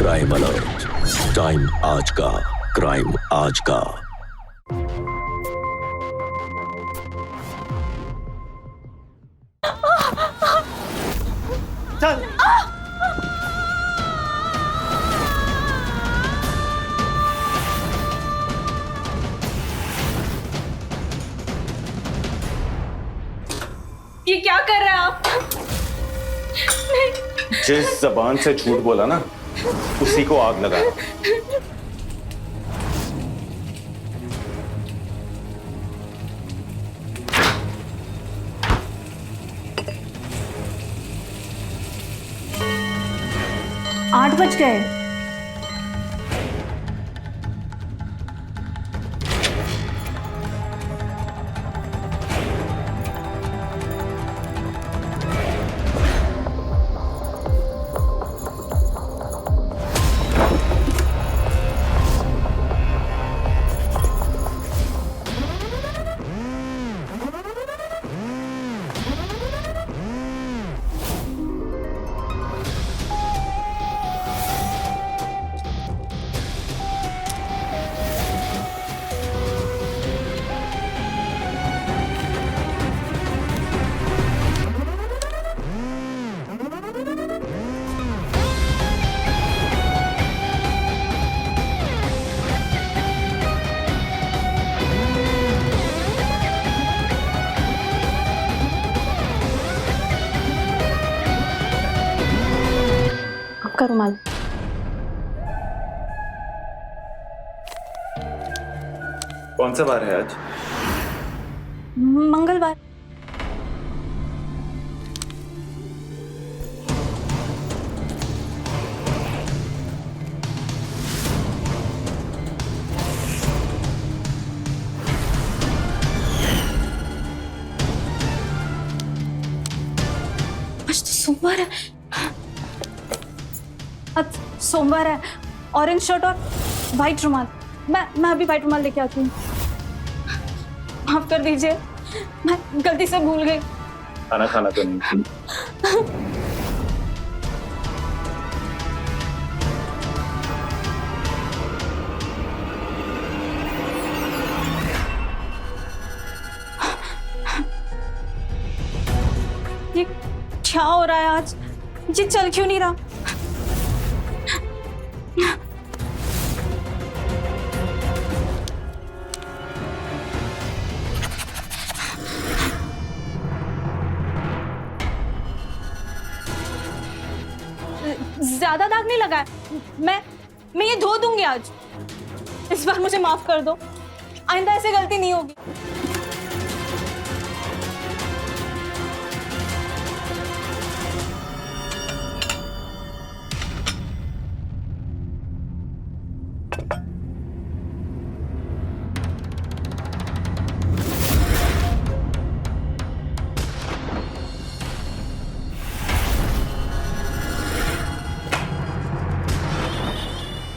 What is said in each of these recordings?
Crime alert, time आज का, crime आज का। चल। ये क्या कर रहे हैं आप? जिस जबान से झूठ बोला ना, उसी को आग लगा। आठ बज गए। आपका रुमाल। कौन सा बार है आज? मंगलवार। आज तो सोमवार है। आज सोमवार है। ऑरेंज शर्ट और व्हाइट रुमाल। मैं अभी व्हाइट रुमाल लेके आती हूँ। माफ कर दीजिए, मैं गलती से भूल गई। खाना खाना तो नहीं थी। ये क्या हो रहा है आज? ये चल क्यों नहीं रहा? ज्यादा दाग नहीं लगा है। मैं ये धो दूंगी आज। इस बार मुझे माफ कर दो, आइंदा ऐसे गलती नहीं होगी।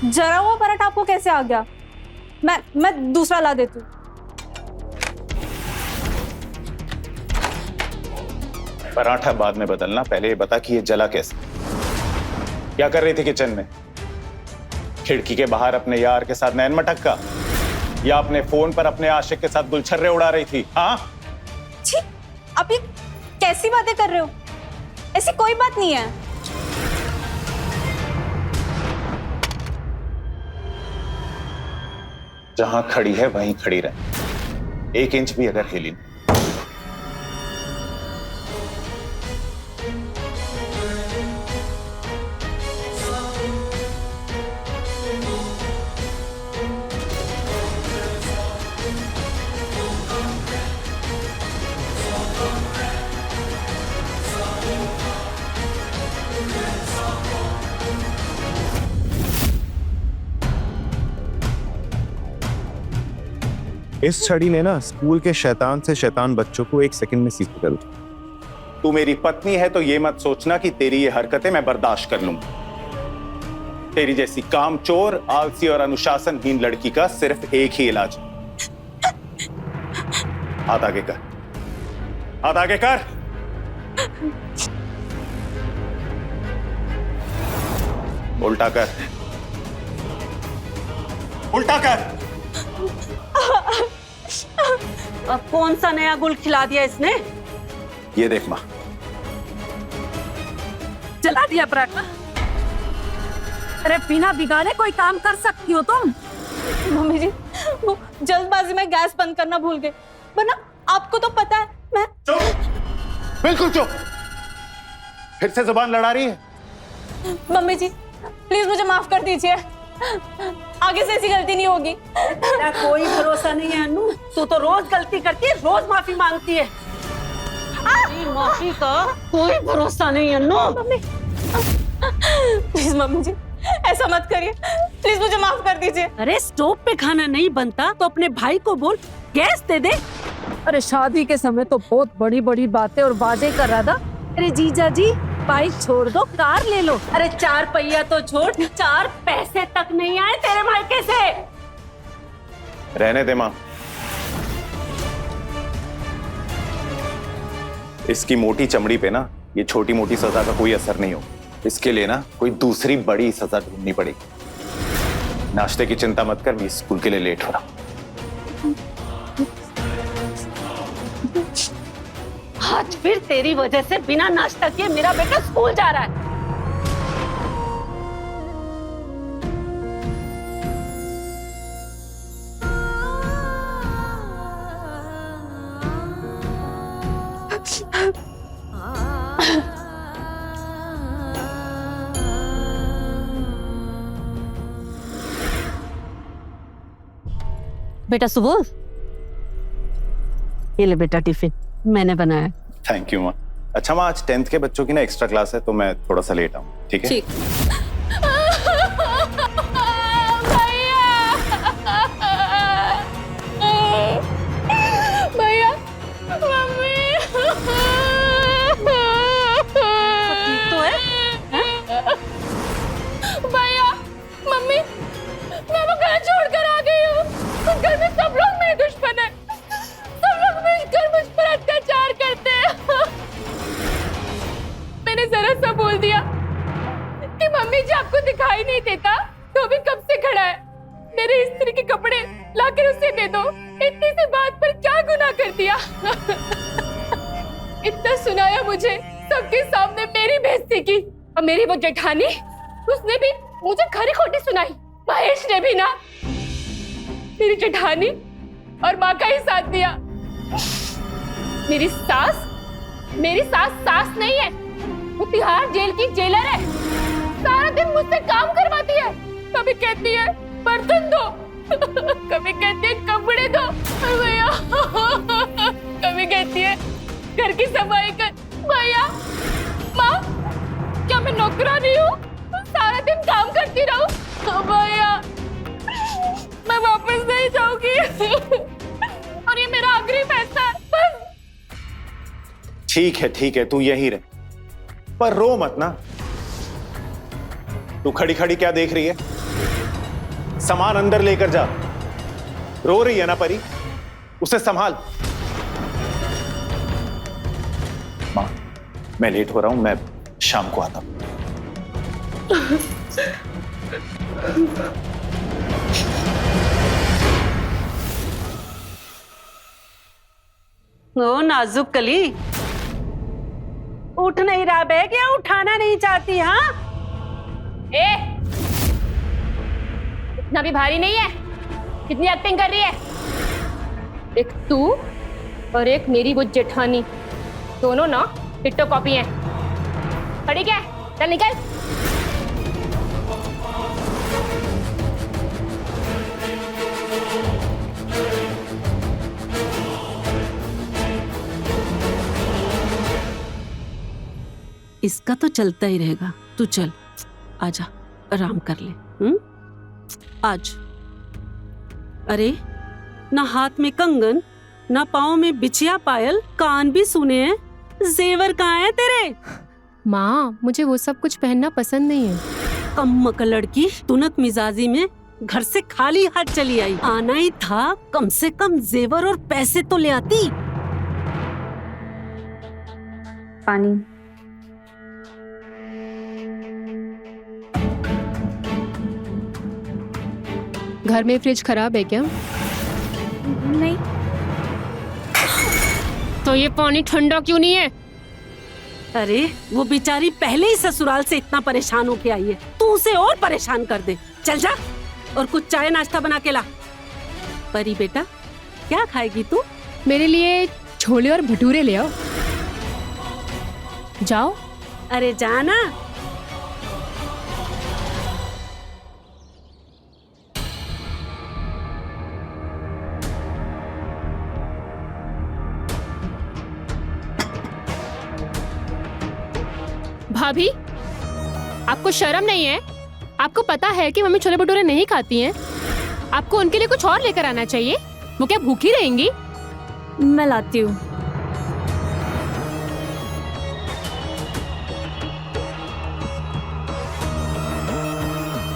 जरा हुआ पराठा आपको कैसे आ गया? मैं दूसरा ला देती हूँ। पराठा बाद में बदलना, पहले ये बता कि ये जला कैसे? क्या कर रही थी किचन में? खिड़की के बाहर अपने यार के साथ नैन मटक्का, या अपने फोन पर अपने आशिक के साथ गुलछर्रे उड़ा रही थी? हाँ, छी, आप ये कैसी बातें कर रहे हो? ऐसी कोई बात नहीं है। जहां खड़ी है वहीं खड़ी रहे, 1 इंच भी अगर हिली। इस छड़ी ने ना स्कूल के शैतान से शैतान बच्चों को 1 सेकंड में सीधा कर दिया। तू मेरी पत्नी है तो ये मत सोचना कि तेरी ये हरकतें मैं बर्दाश्त कर लूंगा। तेरी जैसी कामचोर, आलसी और अनुशासनहीन लड़की का सिर्फ एक ही इलाज है। हाथ आगे कर, हाथ आगे कर। उल्टा कर, उल्टा कर। अब कौन सा नया गुल खिला दिया इसने? ये देख माँ, जला दिया पराठा। अरे बिना बिगाड़े कोई काम कर सकती हो तुम? मम्मी जी, वो जल्दबाजी में गैस बंद करना भूल गए, वरना आपको तो पता है मैं। चुप, बिल्कुल चुप। फिर से जुबान लड़ा रही है। मम्मी जी प्लीज मुझे माफ कर दीजिए, आगे से ऐसी गलती नहीं होगी। तेरा कोई भरोसा नहीं है अनु, तू तो रोज गलती करती है, रोज माफी मांगती है। माफी का कोई भरोसा नहीं है अनु। मम्मी प्लीज मम्मी जी ऐसा मत करिए, प्लीज मुझे माफ कर दीजिए। अरे स्टोव पे खाना नहीं बनता तो अपने भाई को बोल गैस दे दे। अरे शादी के समय तो बहुत बड़ी बड़ी बातें और बाजें कर रहा था। अरे जीजा जी बाइक छोड़ दो, कार ले लो। अरे 4 पहिया तो छोड़, 4 पैसे तक नहीं आए तेरे मायके से। रहने दे माँ, इसकी मोटी चमड़ी पे ना ये छोटी मोटी सजा का कोई असर नहीं हो। इसके लिए ना कोई दूसरी बड़ी सजा ढूंढनी पड़ेगी। नाश्ते की चिंता मत कर, मैं स्कूल के लिए लेट हो रहा हूं। आज फिर तेरी वजह से बिना नाश्ता किए मेरा बेटा स्कूल जा रहा है। बेटा सुबोध, ये ले बेटा टिफिन, मैंने बनाया। थैंक यू माँ। अच्छा माँ, आज 10th के बच्चों की ना एक्स्ट्रा क्लास है तो मैं थोड़ा सा लेट आऊँ, ठीक है? ठीक। भैया, मम्मी ठीक तो है? भैया, मम्मी, मैं वो घर छोड़कर आ गई हूँ। उस घर में सब लोग मेरे दुश्मन हैं। सब लोग मिलकर मुझ पर अत्याचार करते हैं। मैंने जरा सा बोल दिया कि मम्मी जी आपको दिखाई नहीं देता, तो भी कब से खड़ा है। मेरे इस्त्री के कपड़े लाकर उसे दे दो। इतनी सी बात पर क्या गुनाह कर दिया। इतना सुनाया मुझे, सबके सामने मेरी बेइज्जती की। और मेरी वो जेठानी, उसने भी मुझे खरी खोटी सुनाई। महेश ने भी ना मेरी जेठानी और माँ का ही साथ दिया। मेरी सास सास नहीं है, वो तिहाड़ जेल की जेलर है। सारा दिन मुझसे काम करवाती है। कभी कहती है बर्तन दो, कभी कहती है कपड़े दो, भैया कभी कहती है घर की सफाई कर। भैया, माँ, क्या मैं नौकरानी हूँ? सारा दिन काम करती रहूं? भैया, मैं वापस नहीं जाऊंगी। और ये मेरा आखिरी फैसला है, बस। ठीक है, तू यहीं रह, पर रो मत ना। तू खड़ी खड़ी क्या देख रही है? सामान अंदर लेकर जा। रो रही है ना परी, उसे संभाल। माँ, मैं लेट हो रहा हूं, मैं शाम को आता हूं। ओ नाजुक कली, उठ नहीं रहा बैग या उठाना नहीं चाहती? हाँ, इतना भी भारी नहीं है। कितनी एक्टिंग कर रही है? एक तू और एक मेरी वो जेठानी, दोनों ना डिट्टो कॉपी हैं। खड़ी क्या? चल निकल। इसका तो चलता ही रहेगा। तू चल, आजा, आराम कर ले। आज अरे ना हाथ में कंगन, ना पाँव में बिछिया पायल, कान भी सुने हैं, जेवर कहाँ है तेरे? माँ, मुझे वो सब कुछ पहनना पसंद नहीं है। कम लड़की, तुनक मिजाजी में घर से खाली हाथ चली आई। आना ही था, कम से कम जेवर और पैसे तो ले आती। पानी। घर में फ्रिज खराब है क्या? नहीं। तो ये पानी ठंडा क्यों नहीं है? अरे वो बेचारी पहले ही ससुराल से इतना परेशान होके आई है, तू उसे और परेशान कर दे। चल जा और कुछ चाय नाश्ता बना के ला। परी बेटा, क्या खाएगी तू? मेरे लिए छोले और भटूरे ले आओ। जाओ। अरे जाना। भाभी, आपको शर्म नहीं है? आपको पता है कि मम्मी छोले भटूरे नहीं खाती हैं? आपको उनके लिए कुछ और लेकर आना चाहिए। वो क्या भूखी रहेंगी? मैं लाती हूँ।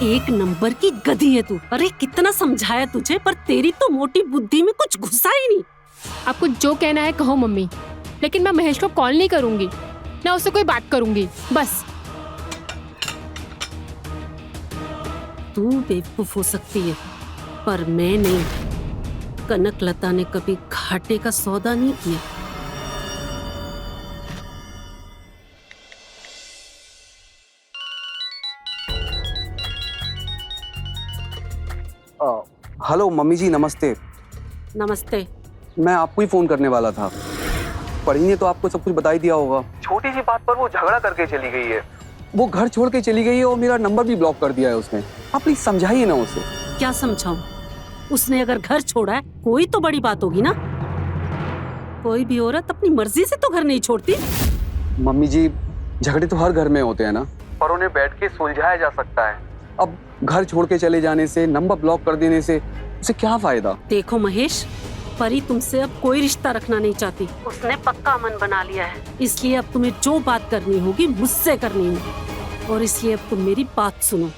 एक नंबर की गधी है तू। अरे कितना समझाया तुझे, पर तेरी तो मोटी बुद्धि में कुछ घुसा ही नहीं। आपको जो कहना है कहो मम्मी, लेकिन मैं महेश को कॉल नहीं करूंगी, ना उससे कोई बात करूंगी। बस। तू बेवकूफ हो सकती है, पर मैं नहीं। कनक लता ने कभी घाटे का सौदा नहीं किया। हेलो मम्मी जी, नमस्ते। नमस्ते। मैं आपको ही फोन करने वाला था। परी ने तो आपको सब कुछ बता ही दिया होगा। छोटी सी बात पर वो झगड़ा करके चली गई है। वो घर छोड़ के चली गई है और मेरा नंबर भी ब्लॉक कर दिया है उसने। आप प्लीज समझाइए ना उसे। क्या समझाऊं? उसने अगर घर छोड़ा है, कोई तो बड़ी बात होगी ना। कोई भी औरत अपनी मर्जी से तो घर नहीं छोड़ती। मम्मी जी, झगड़े तो हर घर में होते हैं ना, पर उन्हें बैठ के सुलझाया जा सकता है। अब घर छोड़ के चले जाने से, नंबर ब्लॉक कर देने से उसे क्या फायदा? देखो महेश, परी तुमसे अब कोई रिश्ता रखना नहीं चाहती। उसने पक्का मन बना लिया है। इसलिए अब तुम्हें जो बात करनी होगी मुझसे करनी होगी, और इसलिए अब तुम मेरी बात सुनो।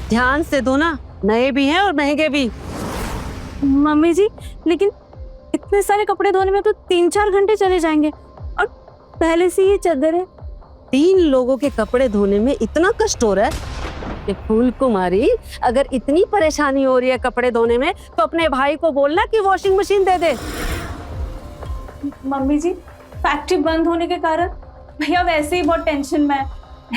ध्यान से दो ना, नए भी हैं और महंगे भी। मम्मी जी, लेकिन इतने सारे कपड़े धोने में तो 3-4 घंटे चले जाएंगे, और पहले से ये चादर है। 3 लोगों के कपड़े धोने में इतना कष्ट हो रहा है? ये फूल कुमारी, अगर इतनी परेशानी हो रही है कपड़े धोने में, तो अपने भाई को बोलना कि वॉशिंग मशीन दे दे। मम्मी जी, फैक्ट्री बंद होने के कारण भैया वैसे ही बहुत टेंशन में है।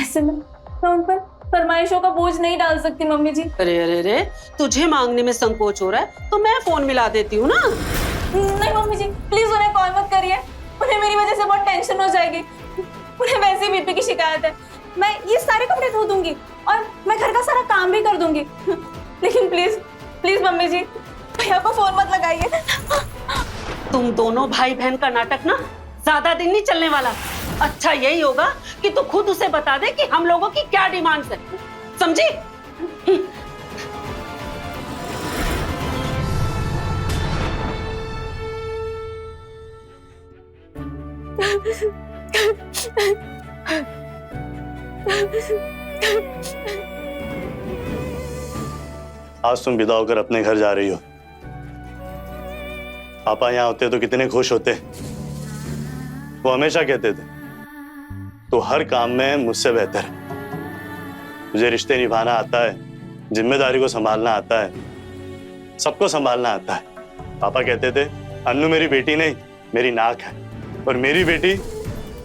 ऐसे में मैं उन पर फरमाइशों का बोझ नहीं डाल सकती मम्मी जी। अरे अरे अरे, तुझे मांगने में संकोच हो रहा है तो मैं फोन मिला देती हूँ ना। नहीं मम्मी जी, प्लीज उन्हें कॉल मत करिए। उन्हें मेरी वजह से बहुत टेंशन हो जाएगी। उन्हें वैसे ही बीपी की शिकायत है। मैं ये सारे कपड़े धो दूंगी और मैं घर का सारा काम भी कर दूंगी। लेकिन प्लीज प्लीज मम्मी जी, भैया को फोन मत लगाइए। तुम दोनों भाई बहन का नाटक ना ज्यादा दिन नहीं चलने वाला। अच्छा यही होगा कि तू खुद उसे बता दे कि हम लोगों की क्या डिमांड्स है, समझी? आज तुम विदा होकर अपने घर जा रही हो। पापा यहाँ होते तो कितने खुश होते। वो हमेशा कहते थे तो हर काम में मुझसे बेहतर है। मुझे रिश्ते निभाना आता है, जिम्मेदारी को संभालना आता है, सबको संभालना आता है। पापा कहते थे अन्नू मेरी बेटी नहीं, मेरी नाक है, और मेरी बेटी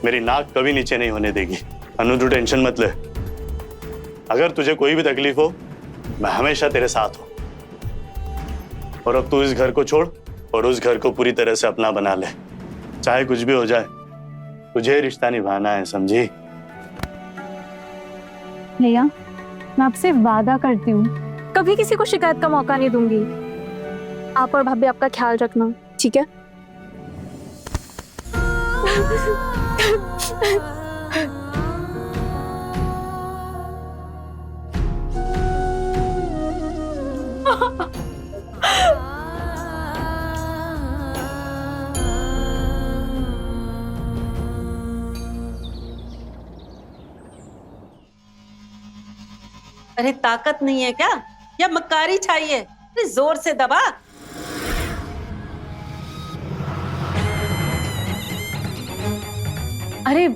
मेरी नाक कभी नीचे नहीं होने देगी। अन्नू तू टेंशन मत ले। अगर तुझे कोई भी तकलीफ हो, मैं हमेशा तेरे साथ हूं। और अब तू इस घर को छोड़ और उस घर को पूरी तरह से अपना बना ले। चाहे कुछ भी हो जाए, तुझे रिश्ता निभाना है, समझी? भैया, मैं आपसे वादा करती हूँ कभी किसी को शिकायत का मौका नहीं दूंगी। आप और भाभी आपका ख्याल रखना, ठीक है? अरे ताकत नहीं है क्या, या मक्कारी चाहिए? अरे जोर से दबा। अरे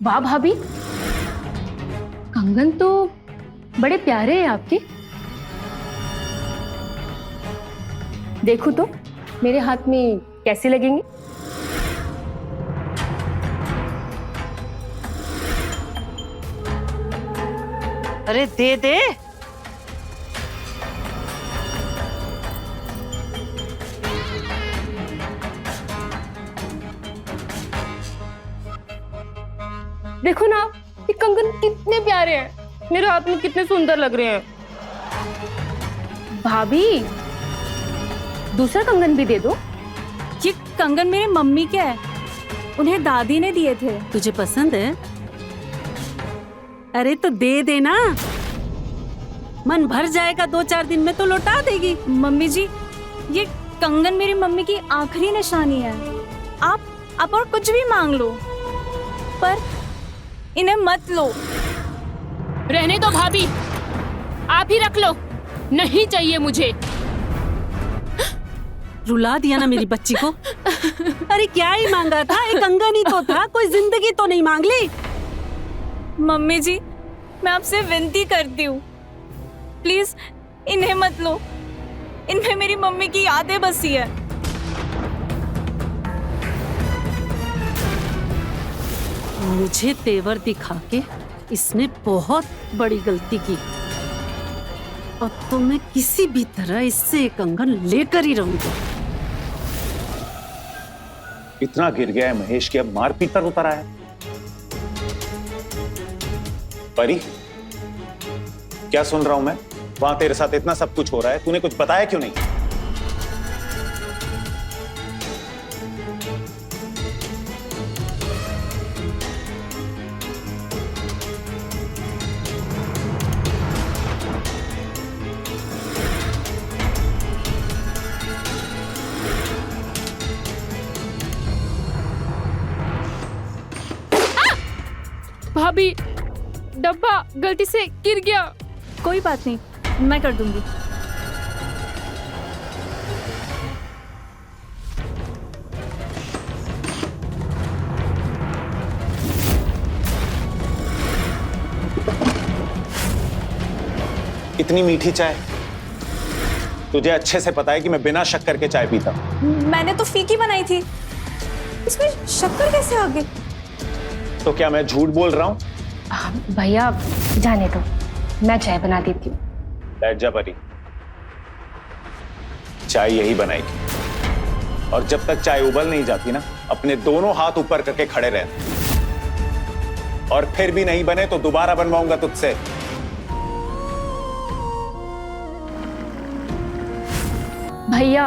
वाह भाभी, कंगन तो बड़े प्यारे हैं आपके। देखो तो मेरे हाथ में कैसे लगेंगे। अरे दे दे। देखो ना ये कंगन कितने प्यारे हैं, मेरे हाथ में कितने सुंदर लग रहे हैं। भाभी दूसरा कंगन भी दे दो। ये कंगन मेरे मम्मी के है, उन्हें दादी ने दिए थे। तुझे पसंद है? अरे तो दे देना, मन भर जाएगा, 2-4 दिन में तो लौटा देगी। मम्मी जी, ये कंगन मेरी मम्मी की आखिरी निशानी है। आप और कुछ भी मांग लो, पर इन्हें मत लो। रहने दो भाभी, आप ही रख लो, नहीं चाहिए मुझे। रुला दिया ना मेरी बच्ची को। अरे क्या ही मांगा था, एक कंगन ही तो था, कोई जिंदगी तो नहीं मांग ली। मम्मी जी, मैं आपसे विनती करती हूँ, प्लीज इन्हें मत लो। इनमें मेरी मम्मी की यादें बसी है। मुझे तेवर दिखा के इसने बहुत बड़ी गलती की, और तो मैं किसी भी तरह इससे एक कंगन लेकर ही रहूंगी। इतना गिर गया है महेश कि अब मारपीट पर उतर आया। परी, क्या सुन रहा हूं मैं? वहां तेरे साथ इतना सब कुछ हो रहा है, तूने कुछ बताया क्यों नहीं? भाभी डब्बा गलती से गिर गया। कोई बात नहीं, मैं कर दूंगी। इतनी मीठी चाय? तुझे अच्छे से पता है कि मैं बिना शक्कर के चाय पीता हूं। मैंने तो फीकी बनाई थी, इसमें शक्कर कैसे आ गई? तो क्या मैं झूठ बोल रहा हूं? भैया जाने दो, मैं चाय बना देती हूँ। बैठ जा परी, चाय यही बनाएगी, और जब तक चाय उबल नहीं जाती ना, अपने दोनों हाथ ऊपर करके खड़े रहना, और फिर भी नहीं बने तो दोबारा बनवाऊंगा तुझसे। भैया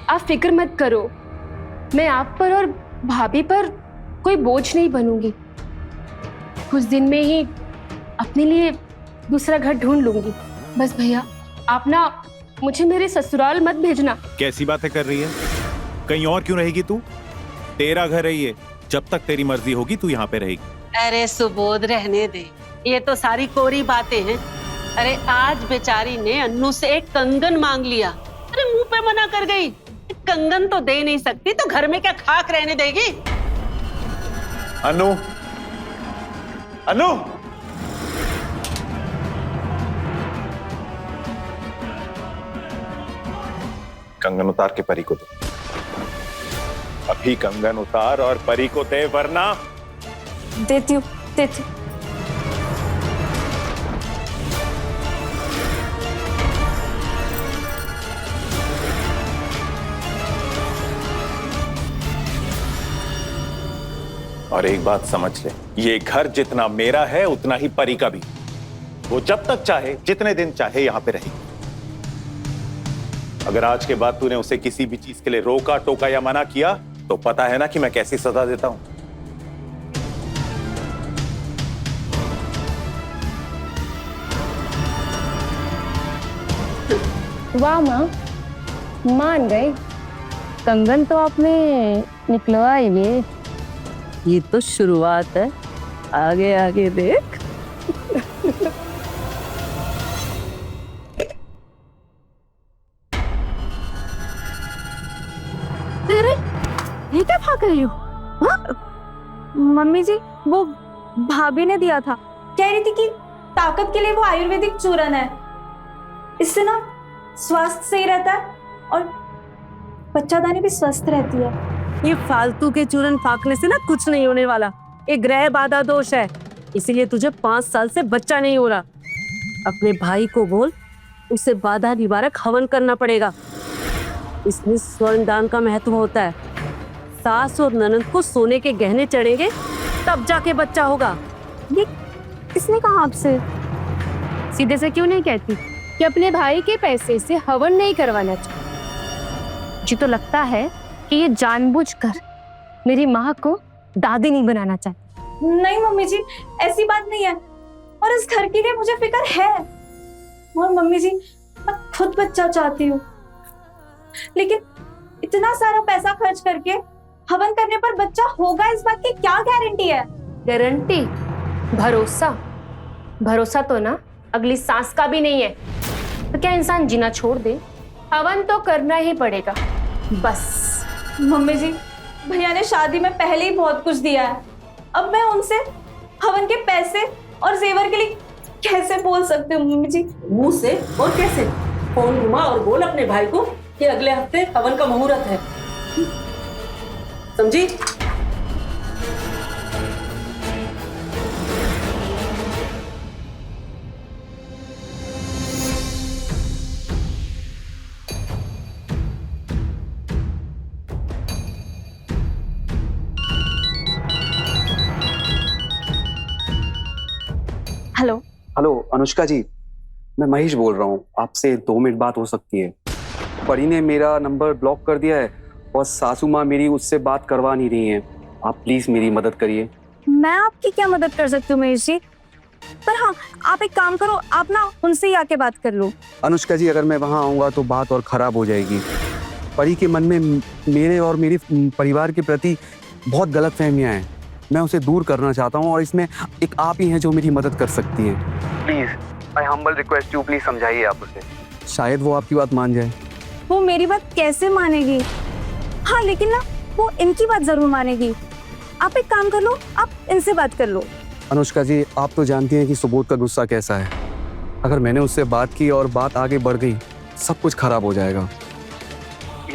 आप फिक्र मत करो, मैं आप पर और भाभी पर कोई बोझ नहीं बनूंगी। कुछ दिन में ही अपने लिए दूसरा घर ढूंढ लूंगी। बस भैया आप ना मुझे मेरे ससुराल मत भेजना। कैसी बातें कर रही है? कहीं और क्यों रहेगी तू? तेरा घर है ये, जब तक तेरी मर्जी होगी तू यहाँ पे रहेगी। अरे सुबोध, रहने दे, ये तो सारी कोरी बातें हैं। अरे आज बेचारी ने अन्नू से एक कंगन मांग लिया, अरे मुंह पे मना कर गई। कंगन तो दे नहीं सकती तो घर में क्या खाक रहने देगी? अनु, अनु, कंगन उतार के परी को दे। अभी कंगन उतार और परी को दे, वरना। देती हूँ, देती हूँ। और एक बात समझ ले, ये घर जितना मेरा है उतना ही परी का भी। वो जब तक चाहे, जितने दिन चाहे यहां पे रहेगी। अगर आज के बाद तूने उसे किसी भी चीज के लिए रोका, टोका या मना किया, तो पता है ना कि मैं कैसी सजा देता हूं। वाह माँ, मान गई। कंगन तो आपने निकलवा ही लिए। ये तो शुरुआत है, आगे आगे देख। कर रही हो? मम्मी जी वो भाभी ने दिया था, कह रही थी कि ताकत के लिए वो आयुर्वेदिक चूरन है, इससे ना स्वास्थ्य सही रहता है और बच्चादानी भी स्वस्थ रहती है। ये फालतू के चूरन फाकने से ना कुछ नहीं होने वाला। ये ग्रह बाधा दोष है, इसीलिए तुझे 5 साल से बच्चा नहीं हो रहा। अपने भाई को बोल, उसे बाधा निवारक हवन करना पड़ेगा। इसमें स्वर्ण दान का महत्व होता है। सास और ननद को सोने के गहने चढ़ेंगे तब जाके बच्चा होगा। ये किसने कहा आपसे? सीधे से क्यों नहीं कहती कि अपने भाई के पैसे से हवन नहीं करवाना चाहिए? मुझे तो लगता है कि ये जानबूझकर मेरी माँ को दादी नहीं बनाना चाहती। नहीं मम्मी जी, ऐसी बात नहीं है, और इस घर के लिए मुझे फिक्र है। और मम्मी जी मैं खुद बच्चा चाहती हूँ, लेकिन इतना सारा पैसा खर्च करके हवन करने पर बच्चा होगा, इस बात की क्या गारंटी है? गारंटी? भरोसा तो ना अगली सांस का भी नहीं है। तो क्या इंसान जीना छोड़ दे? हवन तो करना ही पड़ेगा बस। मम्मी जी भैया ने शादी में पहले ही बहुत कुछ दिया है, अब मैं उनसे हवन के पैसे और जेवर के लिए कैसे बोल सकती हूँ मम्मी जी? मुंह से और कैसे? फोन घुमा और बोल अपने भाई को कि अगले हफ्ते हवन का मुहूर्त है, समझी? हेलो। हेलो अनुष्का जी, मैं महेश बोल रहा हूँ। आपसे 2 मिनट बात हो सकती है? परी ने मेरा नंबर ब्लॉक कर दिया है और सासू माँ मेरी उससे बात करवा नहीं रही हैं। आप प्लीज मेरी मदद करिए। मैं आपकी क्या मदद कर सकती हूँ महेश जी? पर हाँ, आप एक काम करो, आप ना उनसे ही आके बात कर लो। अनुष्का जी, अगर मैं वहाँ आऊँगा तो बात और खराब हो जाएगी। परी के मन में मेरे और मेरे परिवार के प्रति बहुत गलत फहमियाँ हैं। मैं उसे दूर करना चाहता हूँ और इसमें एक आप ही हैं जो मेरी मदद कर सकती हैं। Please I humble request you, please समझाइए आप उसे, शायद वो आपकी बात मान जाए। वो मेरी बात कैसे मानेगी? हाँ लेकिन ना वो इनकी बात जरूर मानेगी। आप एक काम कर लो, आप इनसे बात कर लो। अनुष्का जी, आप तो जानती हैं कि सुबोध का गुस्सा कैसा है। अगर मैंने उससे बात की और बात आगे बढ़ गई, सब कुछ खराब हो जाएगा।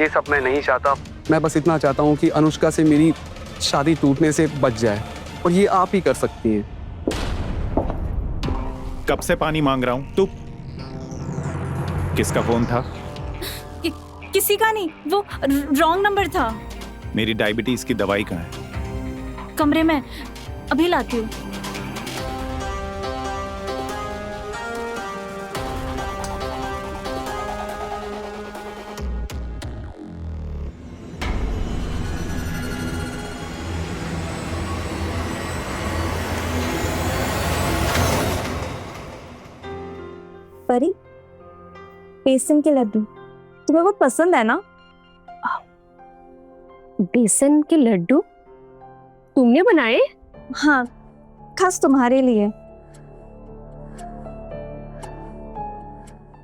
ये सब मैं नहीं चाहता। मैं बस इतना चाहता हूँ कि अनुष्का से मेरी शादी टूटने से बच जाए, और ये आप ही कर सकती हैं। कब से पानी मांग रहा हूं। तू किसका फोन था? किसी का नहीं, वो रॉन्ग नंबर था। मेरी डायबिटीज की दवाई कहाँ है? कमरे में, अभी लाती हूँ। परी, बेसन के लड्डू तुम्हें बहुत पसंद है ना? बेसन के लड्डू तुमने बनाए? हाँ, खास तुम्हारे लिए।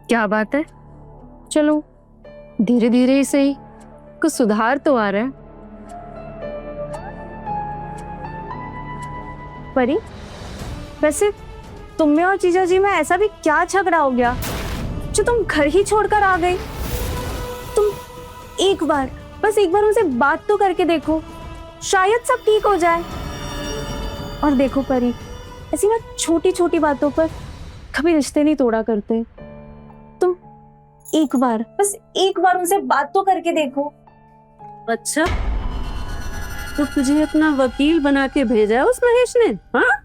क्या बात है, चलो धीरे धीरे ही सही, कुछ सुधार तो आ रहा है। परी, वैसे तुम में और जीजा जी में ऐसा भी क्या झगड़ा हो गया जो तुम घर ही छोड़कर आ गई? तुम एक बार, बस एक बार उनसे बात तो करके देखो, शायद सब ठीक हो जाए। और देखो परी, ऐसी ना छोटी छोटी बातों पर कभी रिश्ते नहीं तोड़ा करते। तुम एक बार, बस एक बार उनसे बात तो करके देखो। अच्छा, तो तुझे अपना वकील बना के भेजा है उस महेश ने? हाँ?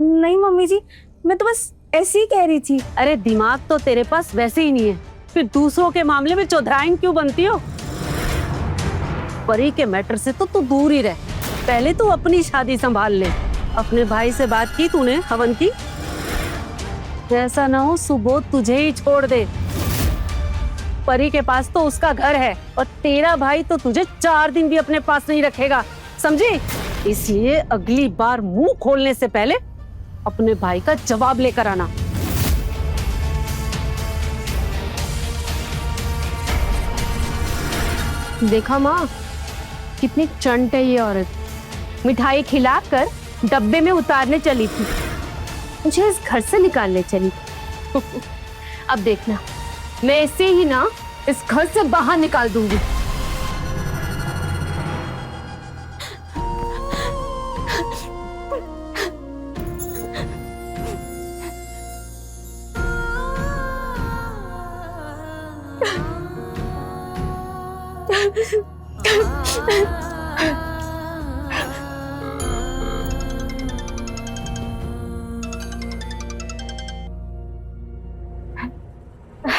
नहीं मम्मी जी, मैं तो बस ऐसे ही कह रही थी। अरे दिमाग तो तेरे पास वैसे ही नहीं है, फिर दूसरों के मामले में चौधराइन क्यों बनती हो? परी के मैटर से तो तू दूर ही रह। पहले तू अपनी शादी संभाल ले। अपने भाई से बात की तूने हवन की? ऐसा ना हो सुबोध तुझे ही छोड़ दे। परी के पास तो उसका घर है और तेरा भाई तो तुझे 4 दिन भी अपने पास नहीं रखेगा, समझी? इसलिए अगली बार मुंह खोलने से पहले अपने भाई का जवाब लेकर आना। देखा माँ, कितनी चंट है ये औरत। मिठाई खिलाकर डब्बे में उतारने चली थी, मुझे इस घर से निकालने चली थी। अब देखना, मैं इसे ही ना इस घर से बाहर निकाल दूंगी।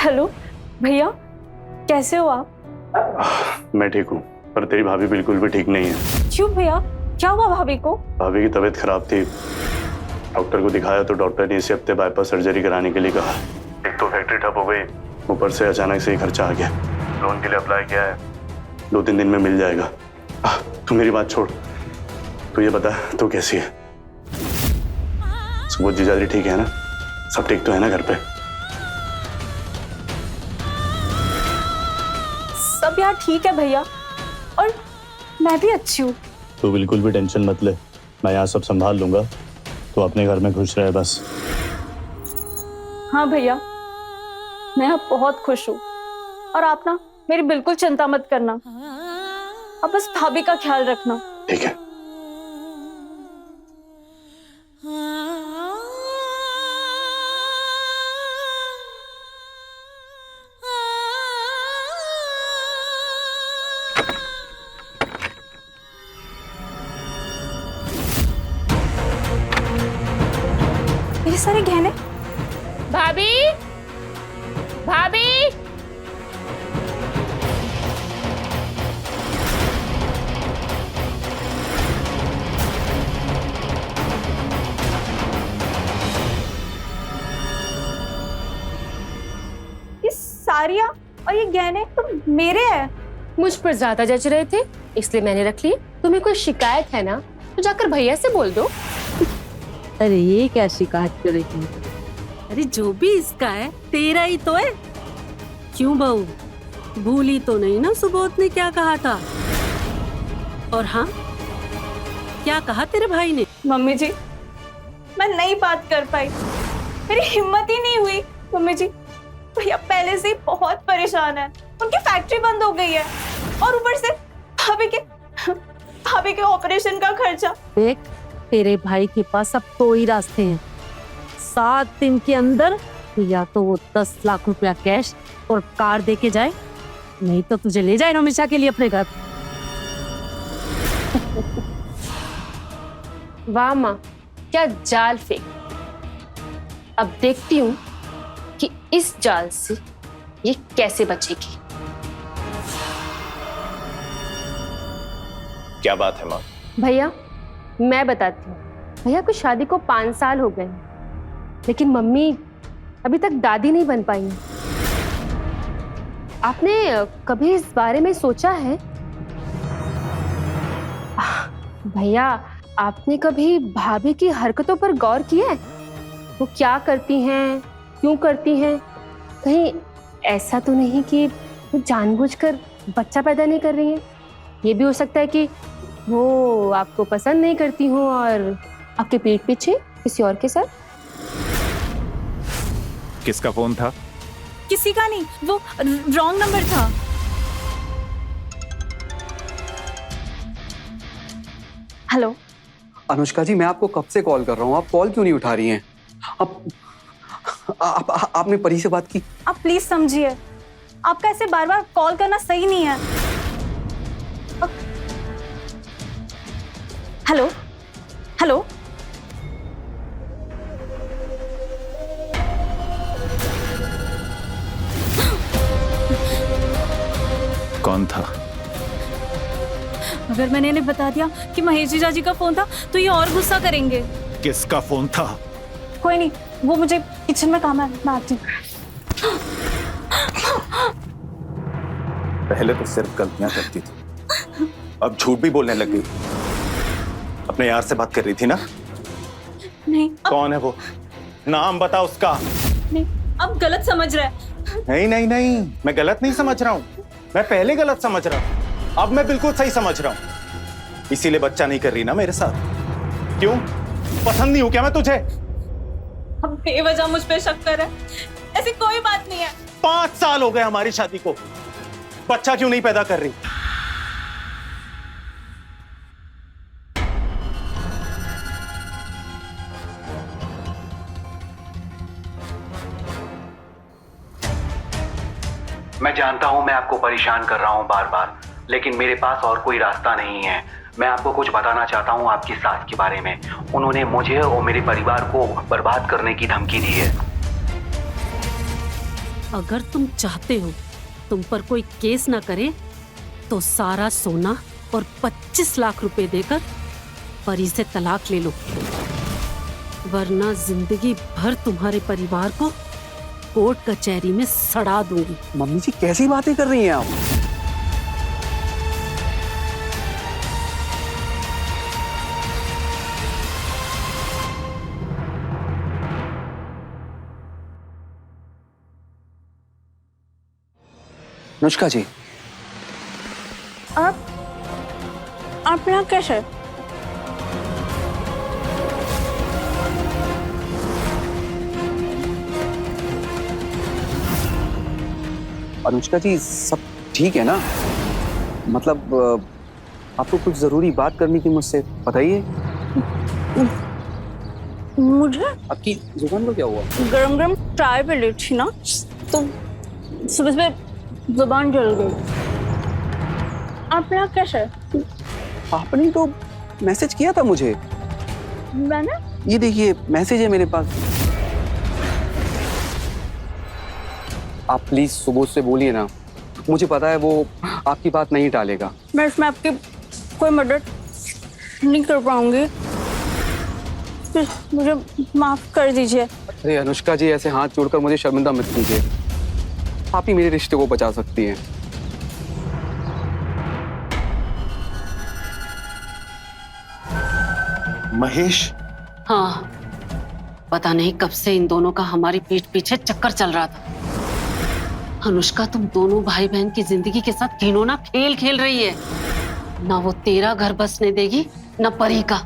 हेलो भैया, कैसे हो आप? मैं ठीक हूँ, पर तेरी भाभी बिल्कुल भी ठीक नहीं है। क्यों भैया, क्या हुआ भाभी को? भाभी की तबीयत खराब थी, डॉक्टर को दिखाया तो डॉक्टर ने इसी हफ्ते बाईपास सर्जरी कराने के लिए कहा। एक तो फैक्ट्री ठप हो गई, ऊपर से अचानक से ही खर्चा आ गया। लोन के लिए अप्लाई किया है, 2-3 दिन में मिल जाएगा। तू मेरी बात छोड़, तू ये बता तू कैसी है? सुबोध जीजाजी ठीक है ना? सब ठीक तो है ना घर पे? सब यार ठीक है भैया, और मैं भी अच्छी हूँ। तू बिल्कुल भी टेंशन मत ले, मैं यहाँ सब संभाल लूंगा, तो अपने घर में खुश रहे बस। हाँ भैया, मैं अब बहुत खुश हूँ, और आप ना मेरी बिल्कुल चिंता मत करना। अब बस भाभी का ख्याल रखना। ठीक है। ये सारे गहने? भाभी, भाभी, ये साड़ियाँ और ये गहने तो मेरे हैं। मुझ पर ज्यादा जच रहे थे, इसलिए मैंने रख लिए। तुम्हें कोई शिकायत है ना, तो जाकर भैया से बोल दो। अरे ये क्या शिकायत करेगी? अरे जो भी इसका है तेरा ही तो है। क्यों बहू, भूली तो नहीं ना सुबोध ने क्या कहा था? और हाँ, क्या कहा तेरे भाई ने? मम्मी जी, मैं नहीं बात कर पाई, मेरी हिम्मत ही नहीं हुई। मम्मी जी, भैया पहले से ही बहुत परेशान है, उनकी फैक्ट्री बंद हो गई है, और ऊपर से भाभी के ऑपरेशन का खर्चा। देख, तेरे भाई के पास अब 2 ही रास्ते हैं। 7 दिन के अंदर या तो वो 10 लाख रुपया कैश और कार दे के जाए, नहीं तो तुझे ले जाए हमेशा के लिए अपने घर। वाह माँ, क्या जाल फेंक। अब देखती हूँ कि इस जाल से ये कैसे बचेगी। क्या बात है माँ? भैया मैं बताती हूँ, भैया को शादी को 5 साल हो गए, लेकिन मम्मी अभी तक दादी नहीं बन पाई हैं। आपने कभी इस बारे में सोचा है? भैया आपने कभी भाभी की हरकतों पर गौर किया है? वो क्या करती हैं, क्यों करती हैं? कहीं ऐसा तो नहीं कि वो जानबूझकर बच्चा पैदा नहीं कर रही हैं? ये भी हो सकता है कि वो आपको पसंद नहीं करती हूँ और आपके पीठ पीछे किसी और के साथ। किसका फोन था? किसी का नहीं, वो रॉन्ग नंबर था। हेलो अनुष्का जी, मैं आपको कब से कॉल कर रहा हूँ, आप कॉल क्यों नहीं उठा रही हैं? आपने परी से बात की? आप प्लीज समझिए, आपका ऐसे बार बार कॉल करना सही नहीं है। हेलो हेलो, कौन था? अगर मैंने इन्हें बता दिया कि महेश जीजा जी का फोन था तो ये और गुस्सा करेंगे। किसका फोन था? कोई नहीं, वो मुझे किचन में काम है, मैं आती हूँ। पहले तो सिर्फ गलतियां करती थी, अब झूठ भी बोलने लग गई। अपने यार से बात कर रही थी ना? नहीं कौन है वो? नाम बता उसका। नहीं, अब गलत समझ रहा है। नहीं नहीं नहीं, मैं गलत नहीं समझ रहा हूँ, मैं पहले गलत समझ रहा हूँ, अब मैं बिल्कुल सही समझ रहा हूँ। इसीलिए बच्चा नहीं कर रही ना मेरे साथ? क्यों? पसंद नहीं हूं क्या मैं तुझे? अब बेवजह मुझ पे शक कर रहा है, ऐसी कोई बात नहीं है। 5 साल हो गए हमारी शादी को, बच्चा क्यों नहीं पैदा कर रही? मैं जानता हूं मैं आपको परेशान कर रहा हूं बार बार, लेकिन मेरे पास और कोई रास्ता नहीं है। मैं आपको कुछ बताना चाहता हूं आपकी सास के बारे में। उन्होंने मुझे और मेरे परिवार को बर्बाद करने की धमकी दी है। अगर तुम चाहते हो तुम पर कोई केस ना करे तो सारा सोना और 25 लाख रुपए देकर परी से तलाक ले लो, वरना जिंदगी भर तुम्हारे परिवार को कोर्ट कचहरी में सड़ा दूंगी। मम्मी जी कैसी बातें कर रही हैं आप? अनुष्का जी, आप यहाँ कैसे? अनुष्का जी सब ठीक है ना? मतलब आपको कुछ जरूरी बात करनी थी मुझसे, बताइए। मुझे आपकी जुबान को क्या हुआ? गरम गरम चाय पे ली थी ना, तो सुबह सुबह जुबान जल गई। आप यहाँ कैसे? आपने तो मैसेज किया था मुझे। मैंने? ये देखिए मैसेज है मेरे पास। आप प्लीज सुबोध से बोलिए ना, मुझे पता है वो आपकी बात नहीं टालेगा। मैं इसमें आपकी कोई मदद नहीं कर पाऊंगी, मुझे माफ कर दीजिए। अरे अनुष्का जी, ऐसे हाथ जोड़कर मुझे शर्मिंदा मत कीजिए। आप ही मेरे रिश्ते को बचा सकती हैं। महेश? हाँ, पता नहीं कब से इन दोनों का हमारी पीठ पीछे चक्कर चल रहा था। अनुष्का तुम दोनों भाई बहन की जिंदगी के साथ घिनौना खेल खेल रही है। ना वो तेरा घर बसने देगी ना परी का,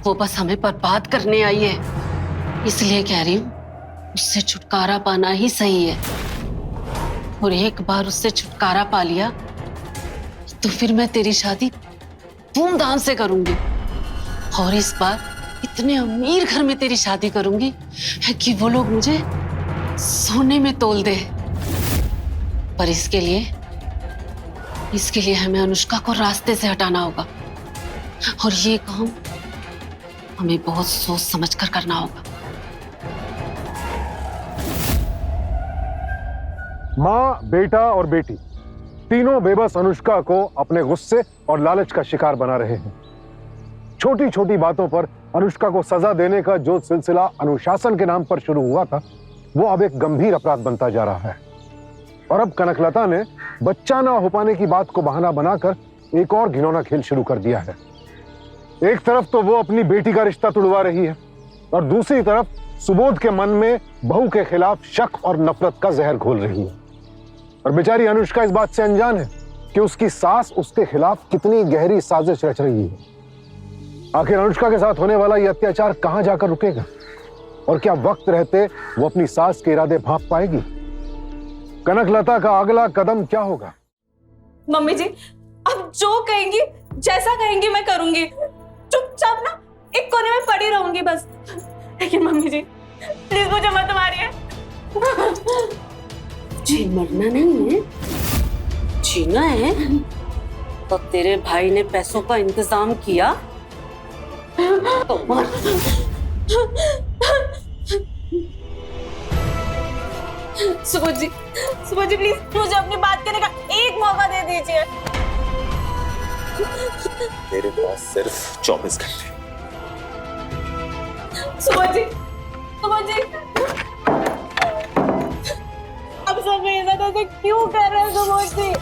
वो बस हमें बर्बाद करने आई है। इसलिए कह रही हूँ उससे छुटकारा पाना ही सही है, और एक बार उससे छुटकारा पा लिया तो फिर मैं तेरी शादी धूमधाम से करूंगी, और इस बार इतने अमीर घर में तेरी शादी करूंगी कि वो लोग मुझे सोने में तोल दे। पर इसके लिए हमें अनुष्का को रास्ते से हटाना होगा, और ये काम हमें बहुत सोच समझकर करना होगा। माँ, बेटा और बेटी तीनों बेबस अनुष्का को अपने गुस्से और लालच का शिकार बना रहे हैं। छोटी छोटी बातों पर अनुष्का को सजा देने का जो सिलसिला अनुशासन के नाम पर शुरू हुआ था, वो अब एक गंभीर अपराध बनता जा रहा है। और अब कनकलता ने बच्चा ना हो पाने की बात को बहाना बनाकर एक और घिनौना खेल शुरू कर दिया है। एक तरफ तो वो अपनी बेटी का रिश्ता तुड़वा रही है, और दूसरी तरफ सुबोध के मन में बहू के खिलाफ शक और नफरत का जहर घोल रही है। और बेचारी अनुष्का इस बात से अनजान है कि उसकी सास उसके खिलाफ कितनी गहरी साजिश रच रही है। आखिर अनुष्का के साथ होने वाला यह अत्याचार कहां जाकर रुकेगा, और क्या वक्त रहते वो अपनी सास के इरादे भांप पाएगी? कनकलता का अगला कदम क्या होगा? मम्मी जी, अब जो कहेंगी, जैसा कहेंगी मैं करूंगी। चुपचाप ना एक कोने में पड़ी रहूंगी बस। लेकिन मम्मी जी प्लीज मुझे मत मारिए। जी मरना नहीं है, जीना है। तो तेरे भाई ने पैसों का इंतजाम किया तो मर। सुबोध जी प्लीज मुझे अपनी बात करने का एक मौका दे दीजिए। तेरे पास सिर्फ 24 घंटे। सुबोध जी अब सब मेरे साथ ऐसे क्यों कर रहे हैं सुबोध जी?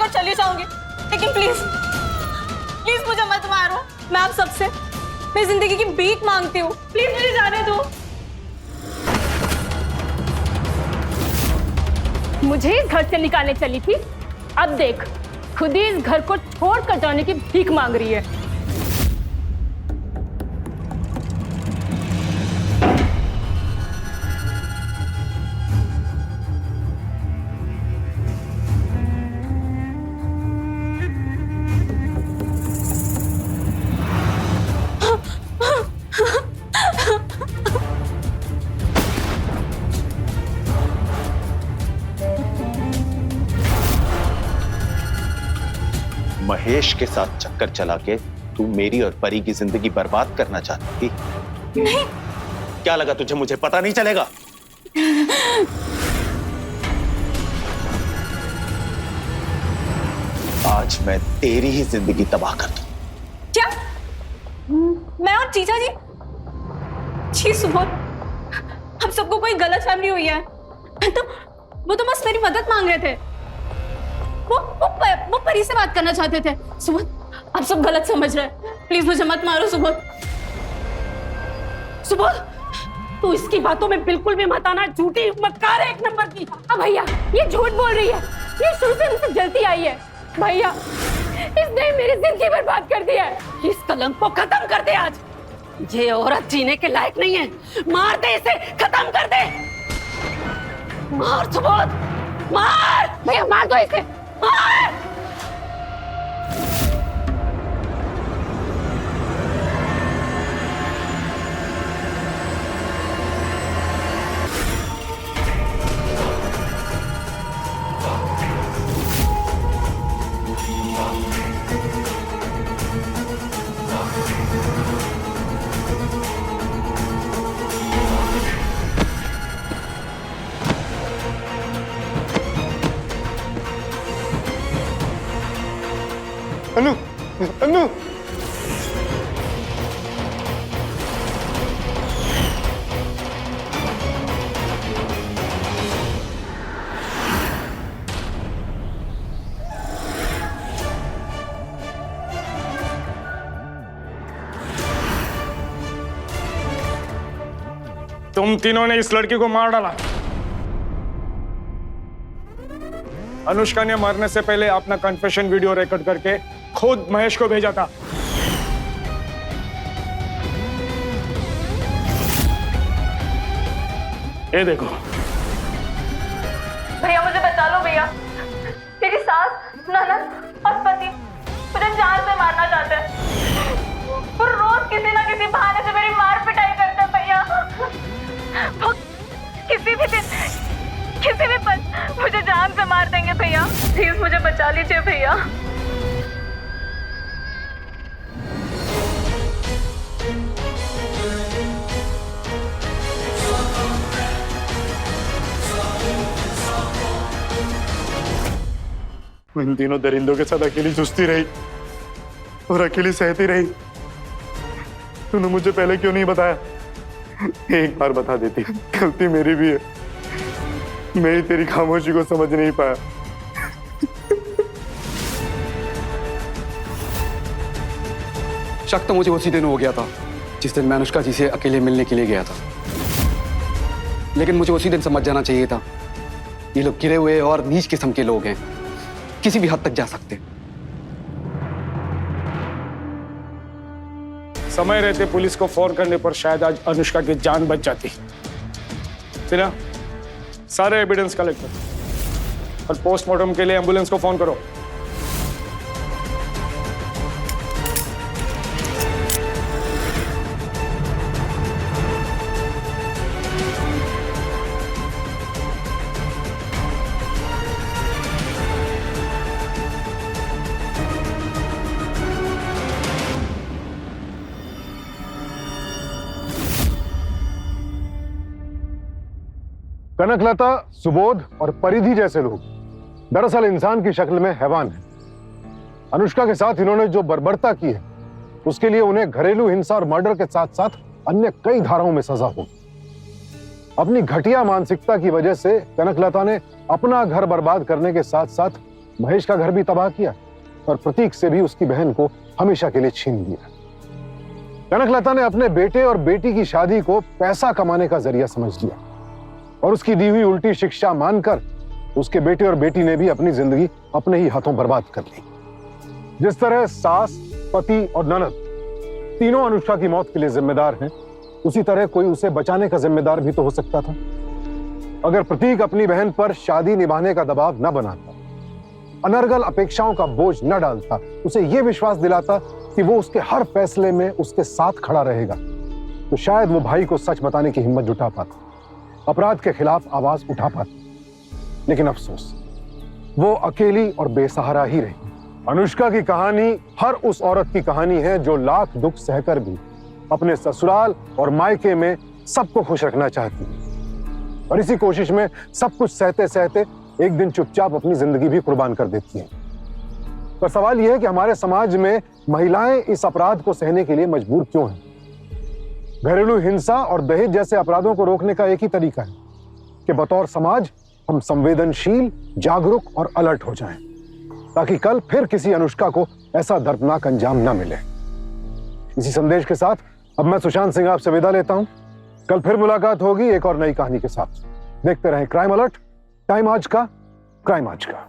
छोड़कर चली जाऊंगी, लेकिन प्लीज प्लीज मुझे मत मारो। मैं आप सबसे मेरी जिंदगी की भीख मांगती हूँ, प्लीज मुझे जाने दो। मुझे इस घर से निकालने चली थी, अब देख खुद ही इस घर को छोड़कर जाने की भीख मांग रही है। महेश के साथ चक्कर चला के तू मेरी और परी की जिंदगी बर्बाद करना चाहती थी? नहीं। क्या लगा तुझे मुझे पता नहीं चलेगा? आज मैं तेरी ही जिंदगी तबाह कर दूं। क्या? मैं और जीजा जी? जी सुबोध, हम सबको कोई गलत फहमी हुई है। वो तो बस मेरी मदद मांग रहे थे। वो परी से बात करना चाहते थे। सुबोध, आप सब गलत समझ रहे हैं, प्लीज मुझे मत मारो सुबोध। सुबोध, तू इसकी बातों में बिल्कुल भी मत आना, झूठी मक्कार है एक नंबर की। अब भैया ये झूठ बोल रही है, ये शुरू से मुझसे जलती आई है। भैया इसने मेरी जिंदगी बर्बाद कर दिया है। इस कलंक को खत्म कर दे आज। ये औरत जीने के लायक नहीं है, मार दे इसे, खत्म कर दे। मार सुबोध, मार। भैया मार दो इसे, मार। अनु, अनु, तुम तीनों ने इस लड़की को मार डाला। अनुष्का ने मरने से पहले अपना कन्फेशन वीडियो रिकॉर्ड करके खुद महेश को भेजा था। ये देखो। भैया मुझे बचा लो भैया, मेरी सास, ननद और पति मुझे जान से मारना चाहते हैं। वो रोज किसी ना किसी बहाने से मेरी मार पिटाई करते हैं भैया। वो किसी भी पल मुझे जान से मार देंगे भैया, प्लीज मुझे बचा लीजिए भैया। इन तीनों दरिंदों के साथ अकेली जूझती रही और अकेली सहती रही। तूने मुझे पहले क्यों नहीं बताया? एक बार बता देती, गलती मेरी भी है। मैं ही तेरी खामोशी को समझ नहीं पाया। शक तो मुझे उसी दिन हो गया था जिस दिन मैं अनुष्का जी से अकेले मिलने के लिए गया था, लेकिन मुझे उसी दिन समझ जाना चाहिए था ये लोग गिरे हुए और नीच किस्म के लोग हैं, किसी भी हद तक जा सकते। समय रहते पुलिस को फोन करने पर शायद आज अनुष्का की जान बच जाती। सिना, सारे एविडेंस कलेक्ट करो और पोस्टमार्टम के लिए एम्बुलेंस को फोन करो। कनकलता, सुबोध और परिधि जैसे लोग दरअसल इंसान की शक्ल में हैवान हैं। अनुष्का के साथ इन्होंने जो बर्बरता की है उसके लिए उन्हें घरेलू हिंसा और मर्डर के साथ साथ अन्य कई धाराओं में सजा होगी। अपनी घटिया मानसिकता की वजह से कनकलता ने अपना घर बर्बाद करने के साथ साथ महेश का घर भी तबाह किया और प्रतीक से भी उसकी बहन को हमेशा के लिए छीन लिया। कनकलता ने अपने बेटे और बेटी की शादी को पैसा कमाने का जरिया समझ लिया और उसकी दी हुई उल्टी शिक्षा मानकर उसके बेटे और बेटी ने भी अपनी जिंदगी अपने ही हाथों बर्बाद कर ली। जिस तरह सास, पति और ननद तीनों अनुष्का की मौत के लिए जिम्मेदार हैं, उसी तरह कोई उसे बचाने का जिम्मेदार भी तो हो सकता था। अगर प्रतीक अपनी बहन पर शादी निभाने का दबाव न बनाता, अनर्गल अपेक्षाओं का बोझ न डालता, उसे यह विश्वास दिलाता कि वो उसके हर फैसले में उसके साथ खड़ा रहेगा, तो शायद वो भाई को सच बताने की हिम्मत जुटा पाता, अपराध के खिलाफ आवाज उठा पाता। लेकिन अफसोस, वो अकेली और बेसहारा ही रही। अनुष्का की कहानी हर उस औरत की कहानी है जो लाख दुख सहकर भी अपने ससुराल और मायके में सबको खुश रखना चाहती है और इसी कोशिश में सब कुछ सहते सहते एक दिन चुपचाप अपनी जिंदगी भी कुर्बान कर देती है। पर सवाल यह है कि हमारे समाज में महिलाएं इस अपराध को सहने के लिए मजबूर क्यों हैं? घरेलू हिंसा और दहेज जैसे अपराधों को रोकने का एक ही तरीका है कि बतौर समाज हम संवेदनशील, जागरूक और अलर्ट हो जाएं, ताकि कल फिर किसी अनुष्का को ऐसा दर्दनाक अंजाम न मिले। इसी संदेश के साथ अब मैं सुशांत सिंह आपसे विदा लेता हूं। कल फिर मुलाकात होगी एक और नई कहानी के साथ। देखते रहें क्राइम अलर्ट, टाइम आज का, क्राइम आज का।